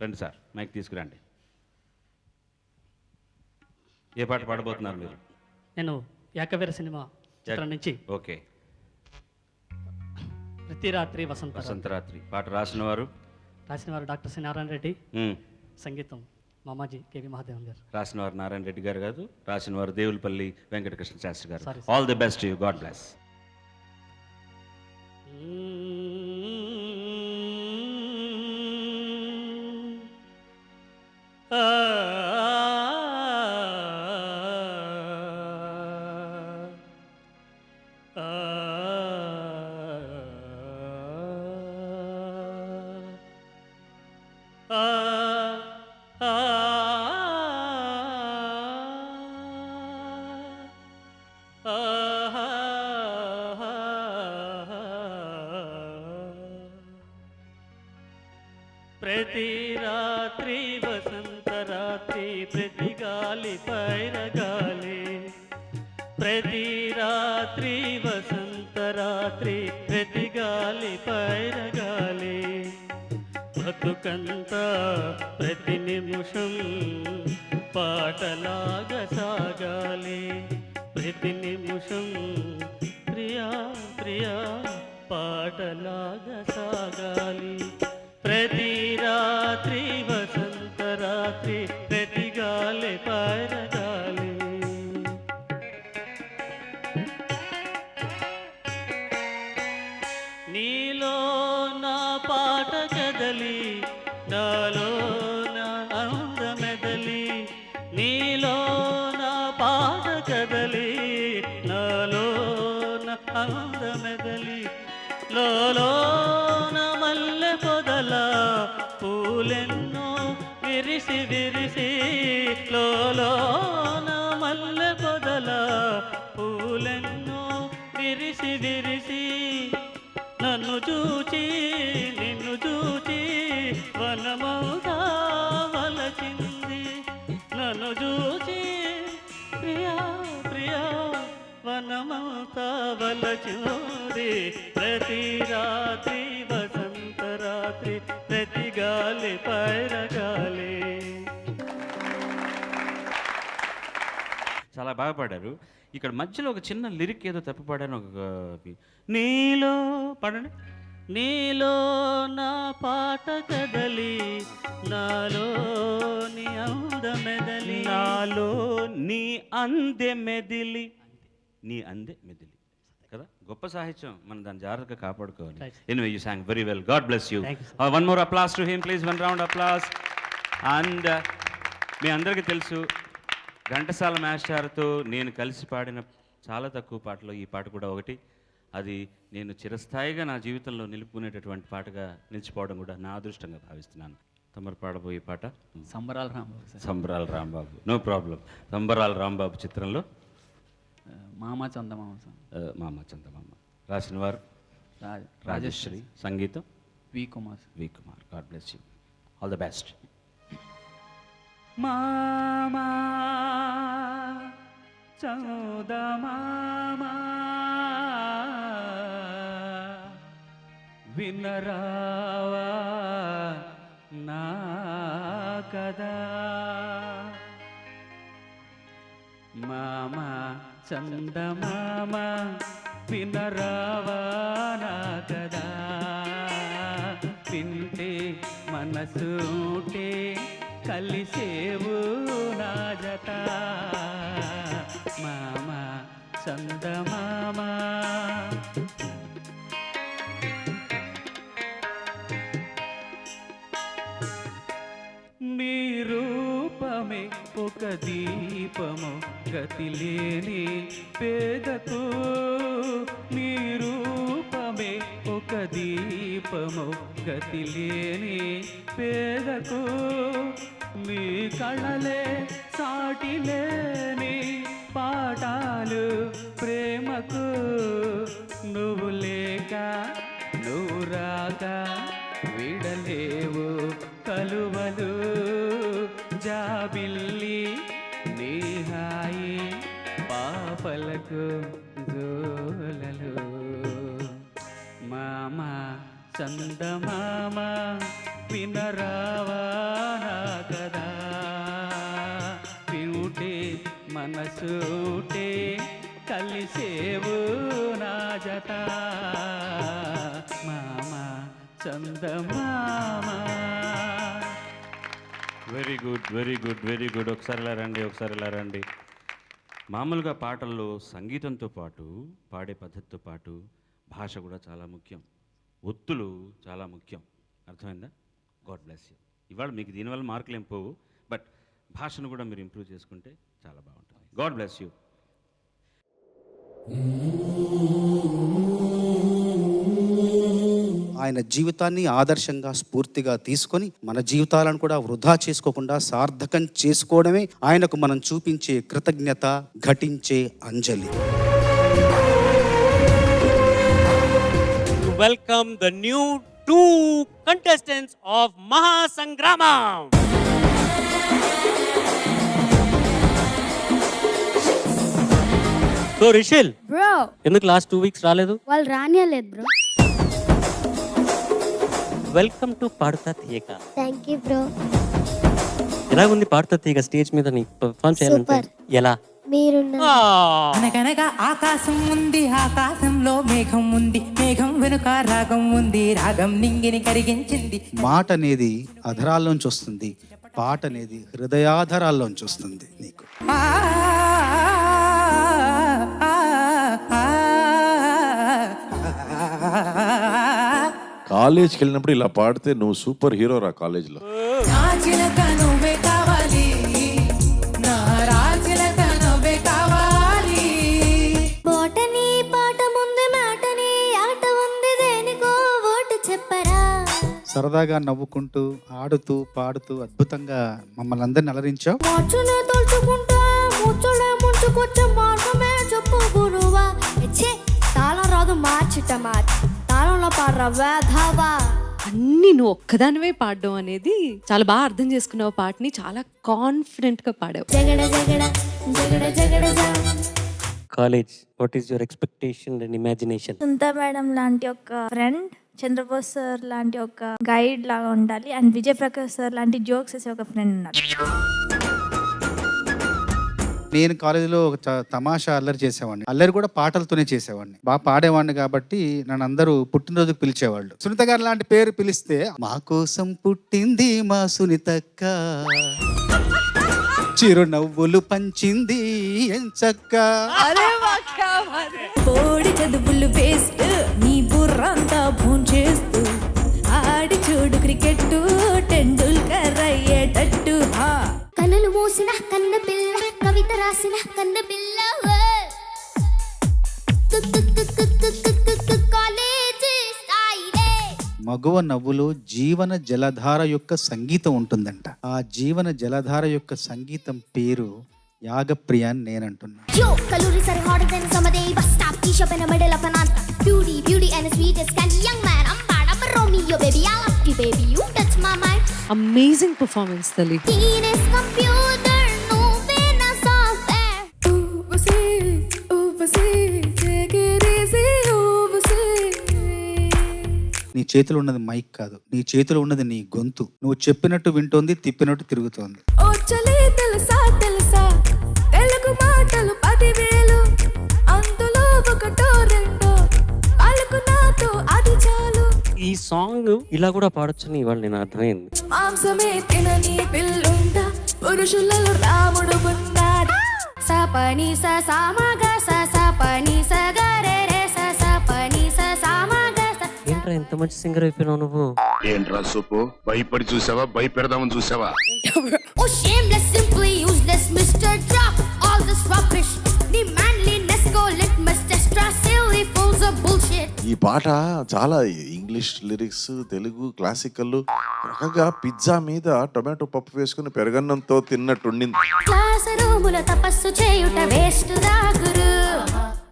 రండి sir, mic తీసుకురండి. ఏ పాట పాడబోతున్నారు మీరు? నేను ఏకవీర సినిమా చిత్రం నుంచి ఓకే. ప్రతి రాత్రి వసంతరాత్రి పాట రాసిన వారు డాక్టర్ సి నారాయణ రెడ్డి, సంగీతం మామాజీ కేవి మహాదేవన్ గారు. రాసిన వారు నారాయణ రెడ్డి గారు కాదు, రాసిన వారు దేవులపల్లి వెంకటకృష్ణ శాస్త్రి గారు. Sorry, all the best you, God bless. ప్రతి రాత్రి వసంత రాత్రి, ప్రతి గాలి పైరగాలి. ప్రతి రాత్రి వసంత రాత్రి, ప్రతి గాలి పైరగాలి. బతుకంతా ప్రతి నిమిషం పాటలాగా సాగాలి. ప్రతి నిమిషం ప్రియా ప్రియా పాటలాగా సాగాలి. ప్రతి రాత్రి వసంత రాత్రి, ప్రతి గాలి పైరగాలి. నీలో నా పాట కదలి, నాలో నా అందమెదలి. నీలో నా పాట కదలి, నాలో నా అందమెదలి. లోలో మల్లె పొదల పూలెన్నో విరిసి విరిసి. లోలోన మల్లె పొదల పూలెన్నో విరిసి విరిసి. నన్ను చూచి నిన్ను చూచి వనమౌతా వలచింది. నన్ను చూచి ప్రియా ప్రియా వనమౌతా వలచింది. ప్రతి రాత్రి వసంత రాత్రి, ప్రతి గాలి పైరగాలి. చాలా బాగా పాడారు. ఇక్కడ మధ్యలో ఒక చిన్న లిరిక్ ఏదో తప్పి పాడాను. నీలో పాడండి. నీలో నా పాట కదలి, నాలో నీ అందమెదలి. నాలో నీ అందె మెదిలి. నీ అందె మెదిలి కదా, గొప్ప సాహిత్యం. మనం దాన్ని జాగ్రత్తగా కాపాడుకోవాలి. Anyway you sang very well, god bless you. One more applause to him please, one round applause. And మీ అందరికీ తెలుసు, ఘంటసాల మాస్టర్తో నేను కలిసి పాడిన చాలా తక్కువ పాటలో ఈ పాట కూడా ఒకటి. అది నేను చిరస్థాయిగా నా జీవితంలో నిలుపుకునేటటువంటి పాటగా నిలిచిపోవడం కూడా నా అదృష్టంగా భావిస్తున్నాను. తమరు పాడబోయే పాట సంబరాల రాంబాబు. సంబరాల రాంబాబు, నో ప్రాబ్లం. సంబరాల రాంబాబు చిత్రంలో మామా చందమామ. మామ చందమామ. రాసిన వారు రాజశ్రీ, సంగీతం V Kumar. God bless you, all the best. మామా చందమామ వినరావా నా కదా. మామా చందమామ వినరావా నా కదా. వింటే మనసుంటే కలిసేవు నా జత. మామా చందమామ. నీ రూపమే ఒక దీపము గతిలేని పేదకు. నీ రూపమే ఒక దీపము గతిలేని పేదకు. మీ కళలే సాటిలేని పాఠాలు ప్రేమకు. నువ్వు లేక నువ్వు రాక విడలేవు కలువలు. జాబిల్లి నీ హాయి పాపలకు జోలలు. మామ చందమామ వినరావా very good very good very good. ఒకసారి ఇలా రండి. మామూలుగా పాటల్లో సంగీతంతో పాటు పాడే పద్ధతితో పాటు భాష కూడా చాలా ముఖ్యం, ఒత్తులు చాలా ముఖ్యం. అర్థమైందా? God bless you. ఇవాళ మీకు దీనివల్ల మార్కులు ఏం పోవు, బట్ భాషను కూడా మీరు ఇంప్రూవ్ చేసుకుంటే చాలా బాగుంటుంది. God bless you. ఆయన జీవితాన్ని ఆదర్శంగా స్ఫూర్తిగా తీసుకొని మన జీవితాలను కూడా వృధా చేసుకోకుండా సార్థకం చేసుకోవడమే ఆయనకు మనం చూపించే కృతజ్ఞత, ఘటించే అంజలి. Welcome the new 2 contestants of Mahasangramam. So Rishil, bro ఎందుకు లాస్ట్ 2 వీక్స్ రాలేదు? వాళ్ళు రానియలేదు bro. Welcome to Padutha Theeyaga. Thank you bro. ఎలాగుంది పాడుతా తీయక స్టేజ్ మీద నీకు పర్ఫార్మ్ చేయాలంటే? ఎలా? మీరున్న అనగనగా ఆకాశం ఉంది, ఆకాశంలో మేఘం ఉంది, మేఘం వెనుక రాగం ఉంది, రాగం నింగిని కరిగించింది. మాట అనేది అధరాల్లోంచి వస్తుంది, పాట అనేది హృదయాధరాల్లోంచి వస్తుంది. నీకు ఆ, ఆ, ఆ, కాలేజ్కి వెళ్ళినప్పుడు ఇలా పాడితే నువ్వు సూపర్ హీరో రా కాలేజ్లో. నా చిలక నువ్వే కావాలి, నా రాచిలక నువ్వే కావాలి. బోటని పాట ముందు మాటని ఆట ఉంది, దేనికో ఓటు చెప్పరా. సరదాగా నవ్వుకుంటూ ఆడుతూ పాడుతూ అద్భుతంగా మమ్మల్ని అందరిని అలరించావు. మార్చును తోల్చుకుంటా ముచ్చుడ ముంచుకొచ్చే మార్గమే చెప్పు గురువా. ఛే, తాళం రాదు మార్చిట మార్చి, తాళంలో పాడరా వేధవా. అన్ని నువ్వు ఒక్కదానివే పాడడం అనేది చాలా బాగా అర్థం చేసుకున్నావు. పాటని చాలా కాన్ఫిడెంట్ గా పాడావు. జగడ జగడ జగడ జగడ జా. College, what is your expectation and imagination? సుంతా మేడం లాంటి ఒక ఫ్రెండ్, చంద్రబోస్ సార్ లాంటి ఒక గైడ్ లాగా ఉండాలి, అండ్ విజయ్ ప్రకాష్ సార్ లాంటి జోక్స్ వేసే ఒక ఫ్రెండ్ ఉండాలి. నేను కాలేజీలో ఒక తమాషా అల్లరి చేసేవాడిని. అల్లరి కూడా పాటలతోనే చేసేవాడిని. బాగా పాడేవాడిని కాబట్టి నన్ను అందరూ పుట్టినరోజుకు పిలిచేవాళ్ళు. సునీత గారు లాంటి పేరు పిలిస్తే, మా కోసం పుట్టింది మా సునీతక్క, చిరునవ్వులు పంచింది ఎంచక్క. కోడి చదువులు వేస్ట్, నీ బుర్రంతా భోంచేస్తూ ఆడి చూడు క్రికెట్, టెండూల్కర్ అయ్యేటట్టు. కన్నులు మూసిన కన్న పిల్ల, కవిత రాసిన కన్న పిల్ల. కాలేజీ స్థాయిలే. మగువ నవ్వులో జీవన జలధార యొక్క సంగీతం ఉంటుందంట. ఆ జీవన జలధార యొక్క సంగీతం పేరు యాగప్రియ అని నేనంటున్నా. Yo, kaluri sare hotter than summer day. Bus stop, tea shop in the middle of an art. Beauty, beauty and the sweetest candy. Young man, I'm bad. I'm a Romeo, baby. I love you, baby. You touch my mind. Amazing performance తల్లి. Teenage computer, no pain, no software. Take it easy, నీ చేతిలో ఉన్నది mic కాదు, నీ చేతిలో ఉన్నది నీ గొంతు. నువ్వు చెప్పినట్టు వింటోంది, తిప్పినట్టు తిరుగుతోంది. ఓ చలే తెలుసా తెలుసా, తెలుగు మాటలు 10,000, అందులో ఒకటో రెండో పలుకు నాతో అది చాలు. ఈ సాంగ్ ఇలా కూడా పాడొచ్చని ఇవాళ నేను అర్థమైంది. మాంసమే తినని పిల్లుండ, పురుషులలో రాముడు ఉన్నాడు. సపని స సామగ స సపని స గరే రే స సపని స సామగ స. ఏంట్రా ఎంత మంచి సింగర్ అయిపోయినావు నువ్వు? ఏంట్రా సూపు, భయపడి చూసావా, భయపెడదామని చూసావా? Oh, shameless, simply useless, Mr. Drop all this rubbish. The manliness go litmus test, silly fools of bullshit. ఈ పాట చాలా ఇంగ్లీష్ లిరిక్స్, తెలుగు క్లాసికల్, రకంగా పిజ్జా మీద టొమాటో పప్పు వేసుకుని పెరగన్నంతో తిన్నట్టుండింది. క్లాస్ రూములో తపస్సు చేయుట వేస్ట్ రా గురు.